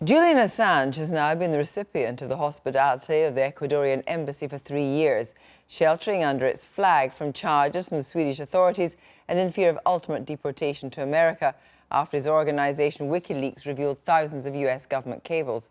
Julian Assange has now been the recipient of the hospitality of the Ecuadorian embassy for 3 years, sheltering under its flag from charges from the Swedish authorities and in fear of ultimate deportation to America after his organisation WikiLeaks revealed thousands of US government cables.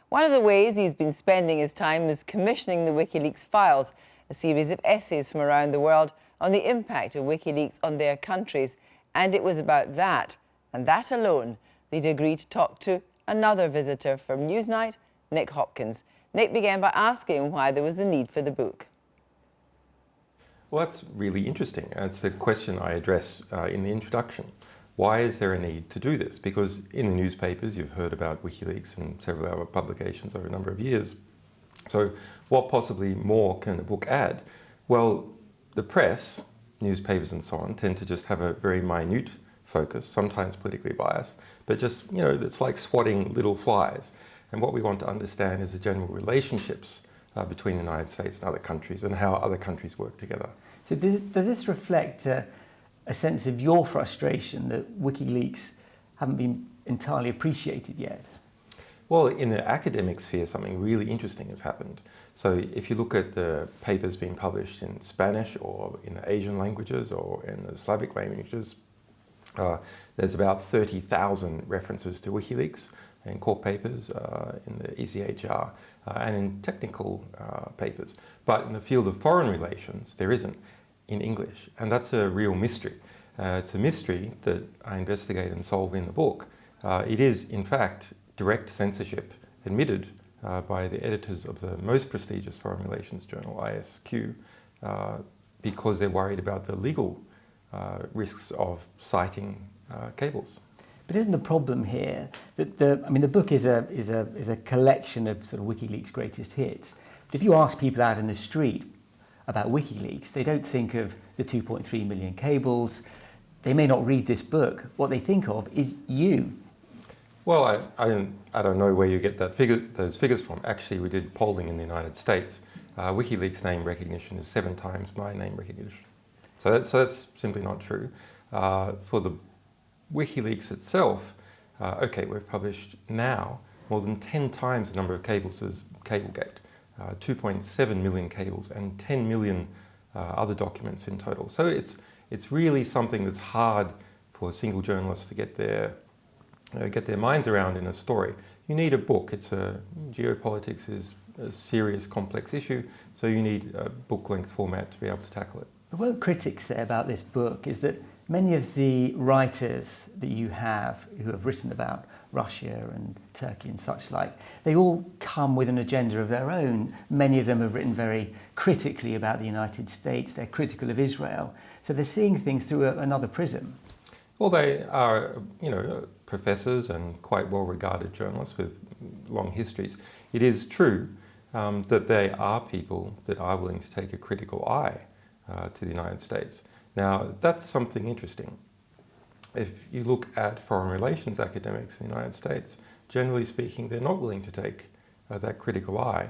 One of the ways he's been spending his time is commissioning the WikiLeaks Files, a series of essays from around the world on the impact of WikiLeaks on their countries. And it was about that, and that alone, they'd agreed to talk to another visitor from Newsnight, Nick Hopkins. Nick began by asking why there was the need for the book. Well, that's really interesting. It's the question I address in the introduction. Why is there a need to do this? Because in the newspapers, you've heard about WikiLeaks and several other publications over a number of years. So what possibly more can a book add? Well, the press, newspapers and so on, tend to just have a very minute focus, sometimes politically biased, but just, it's like swatting little flies. And what we want to understand is the general relationships between the United States and other countries and how other countries work together. So does this reflect a sense of your frustration that WikiLeaks haven't been entirely appreciated yet? Well, in the academic sphere, something really interesting has happened. So if you look at the papers being published in Spanish or in the Asian languages or in the Slavic languages, there's about 30,000 references to WikiLeaks in court papers, in the ECHR, and in technical papers. But in the field of foreign relations, there isn't in English, and that's a real mystery. It's a mystery that I investigate and solve in the book. It is, in fact, direct censorship admitted by the editors of the most prestigious foreign relations journal, ISQ, because they're worried about the legal risks of citing cables. But isn't the problem here that the book is a collection of sort of WikiLeaks' greatest hits? But if you ask people out in the street about WikiLeaks, they don't think of the 2.3 million cables. They may not read this book. What they think of is you. Well, I don't know where you get those figures from. Actually, we did polling in the United States. WikiLeaks name recognition is 7 times my name recognition. So that's simply not true. For the WikiLeaks itself, we've published now more than 10 times the number of cables as Cablegate, 2.7 million cables and 10 million other documents in total. So it's really something that's hard for single journalists to get their minds around in a story. You need a book. Geopolitics is a serious, complex issue, so you need a book-length format to be able to tackle it. But what critics say about this book is that many of the writers that you have who have written about Russia and Turkey and such like, they all come with an agenda of their own. Many of them have written very critically about the United States. They're critical of Israel. So they're seeing things through another prism. Well, they are, professors and quite well-regarded journalists with long histories. It is true that they are people that are willing to take a critical eye to the United States. Now, that's something interesting. If you look at foreign relations academics in the United States, generally speaking, they're not willing to take that critical eye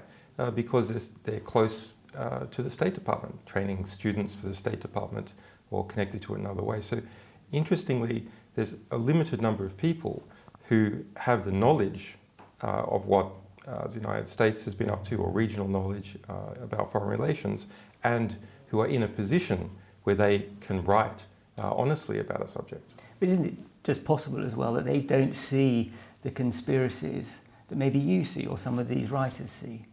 because they're close to the State Department, training students for the State Department or connected to it another way. So, interestingly, there's a limited number of people who have the knowledge of what the United States has been up to, or regional knowledge about foreign relations, and who are in a position where they can write honestly about a subject. But isn't it just possible as well that they don't see the conspiracies that maybe you see or some of these writers see?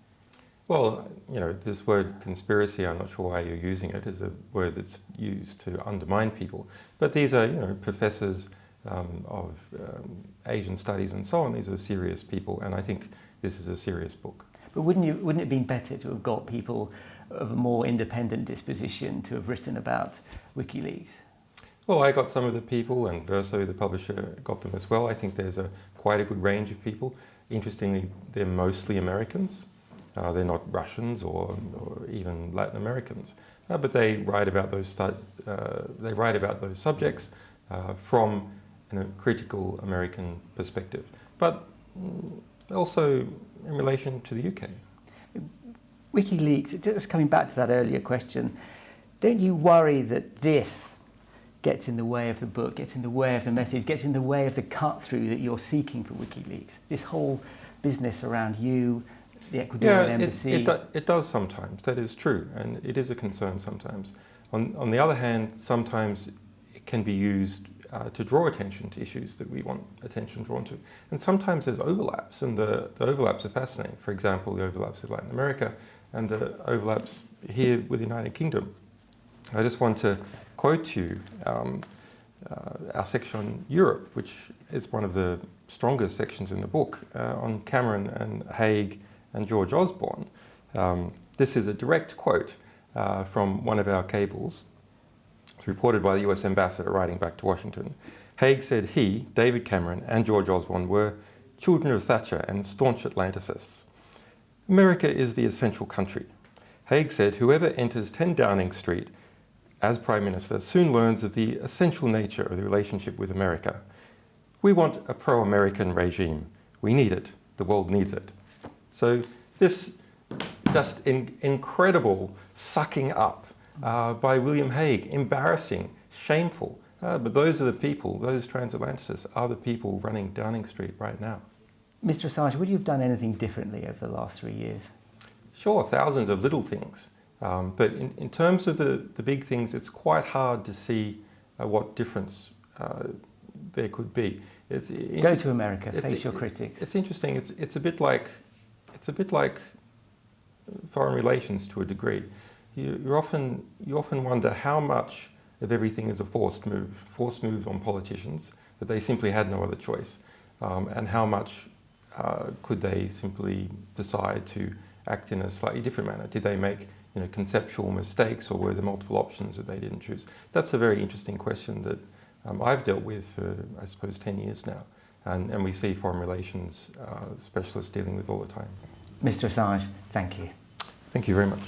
Well, this word conspiracy, I'm not sure why you're using it, is a word that's used to undermine people. But these are, professors of Asian studies and so on. These are serious people, and I think this is a serious book. But wouldn't it have been better to have got people of a more independent disposition to have written about WikiLeaks? Well, I got some of the people, and Verso, the publisher, got them as well. I think there's quite a good range of people. Interestingly, they're mostly Americans. They're not Russians or even Latin Americans, but they write about those subjects from a critical American perspective, but also in relation to the UK. WikiLeaks, just coming back to that earlier question, don't you worry that this gets in the way of the book, gets in the way of the message, gets in the way of the cut-through that you're seeking for WikiLeaks? This whole business around you, the Ecuadorian embassy. It does sometimes, that is true, and it is a concern sometimes. On the other hand, sometimes it can be used to draw attention to issues that we want attention drawn to. And sometimes there's overlaps, and the overlaps are fascinating. For example, the overlaps with Latin America and the overlaps here with the United Kingdom. I just want to quote to you our section on Europe, which is one of the strongest sections in the book, on Cameron and Haig and George Osborne. This is a direct quote from one of our cables. It's reported by the US ambassador writing back to Washington. Haig said he, David Cameron, and George Osborne were children of Thatcher and staunch Atlanticists. America is the essential country. Haig said whoever enters 10 Downing Street as Prime Minister soon learns of the essential nature of the relationship with America. We want a pro-American regime. We need it. The world needs it. So this just incredible sucking up by William Hague, embarrassing, shameful. But those are the people, those transatlanticists are the people running Downing Street right now. Mr. Assange, would you have done anything differently over the last 3 years? Sure, thousands of little things. But in terms of the big things, it's quite hard to see what difference there could be. Go to America, face your critics. It's interesting. It's a bit like foreign relations to a degree. You often wonder how much of everything is a forced move on politicians, that they simply had no other choice, and how much could they simply decide to act in a slightly different manner? Did they make conceptual mistakes, or were there multiple options that they didn't choose? That's a very interesting question that I've dealt with for, I suppose, 10 years now, and we see foreign relations specialists dealing with all the time. Mr. Assange, thank you. Thank you very much.